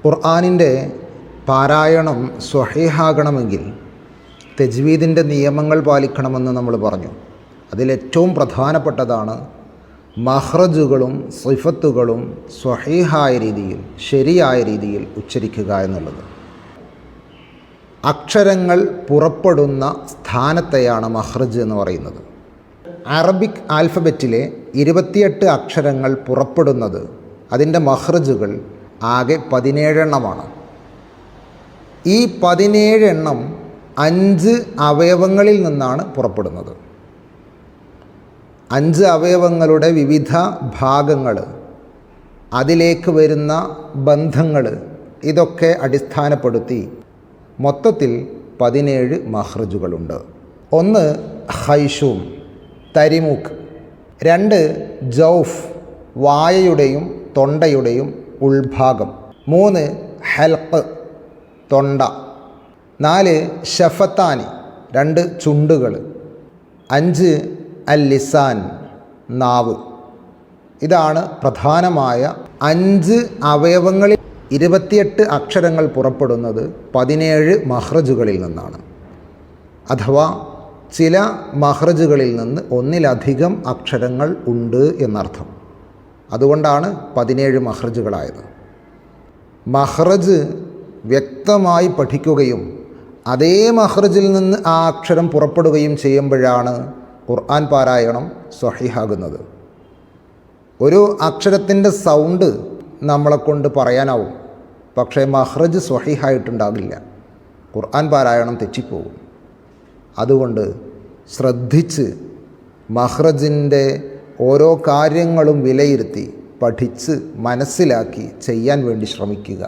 ഖുർആനിൻ്റെ പാരായണം സ്വഹീഹാകണമെങ്കിൽ തജ്വീദിൻ്റെ നിയമങ്ങൾ പാലിക്കണമെന്ന് നമ്മൾ പറഞ്ഞു. അതിലേറ്റവും പ്രധാനപ്പെട്ടതാണ് മഖ്റജുകളും സിഫത്തുകളും സ്വഹീഹായ രീതിയിൽ ശരിയായ രീതിയിൽ ഉച്ചരിക്കുക എന്നുള്ളത്. അക്ഷരങ്ങൾ പുറപ്പെടുന്ന സ്ഥാനത്തെയാണ് മഖ്റജ് എന്ന് പറയുന്നത്. അറബിക് ആൽഫബറ്റിലെ 28 അക്ഷരങ്ങൾ പുറപ്പെടുന്നത്, അതിൻ്റെ മഖ്റജുകൾ ആകെ 17 എണ്ണമാണ്. ഈ 17 എണ്ണം 5 അവയവങ്ങളിൽ നിന്നാണ് പുറപ്പെടുന്നത്. 5 അവയവങ്ങളുടെ വിവിധ ഭാഗങ്ങൾ, അതിലേക്ക് വരുന്ന ബന്ധങ്ങൾ, ഇതൊക്കെ അടിസ്ഥാനപ്പെടുത്തി മൊത്തത്തിൽ 17 മഖ്റജുകളുണ്ട്. 1 ഖൈശൂം, തരിമൂക്ക്. 2 ജൗഫ്, വായയുടെയും തൊണ്ടയുടെയും ഉൾഭാഗം. 3 ഹൽഖ്, തൊണ്ട. 4 ഷഫത്താനി, 2 ചുണ്ടുകൾ. 5 അൽ ലിസാൻ, നാവ്. ഇതാണ് പ്രധാനമായ 5 അവയവങ്ങളിൽ 28 അക്ഷരങ്ങൾ പുറപ്പെടുന്നത് 17 മഖ്റജുകളിൽ നിന്നാണ്. അഥവാ ചില മഖ്റജുകളിൽ നിന്ന് ഒന്നിലധികം അക്ഷരങ്ങൾ ഉണ്ട് എന്നർത്ഥം. അതുകൊണ്ടാണ് 17 മഖ്റജുകളായത്. മഖ്റജ് വ്യക്തമായി പഠിക്കുകയും അതേ മഖ്റജിൽ നിന്ന് ആ അക്ഷരം പുറപ്പെടുകയും ചെയ്യുമ്പോഴാണ് ഖുർആൻ പാരായണം സ്വഹീഹാകുന്നത്. ഒരു അക്ഷരത്തിൻ്റെ സൗണ്ട് നമ്മളെക്കൊണ്ട് പറയാനാവും, പക്ഷേ മഖ്റജ് സ്വഹീഹായിട്ടുണ്ടാകില്ല, ഖുർആൻ പാരായണം തെറ്റിപ്പോകും. അതുകൊണ്ട് ശ്രദ്ധിച്ച് മഖ്റജിൻ്റെ ഓരോ കാര്യങ്ങളും വിലയിരുത്തി പഠിച്ച് മനസ്സിലാക്കി ചെയ്യാൻ വേണ്ടി ശ്രമിക്കുക.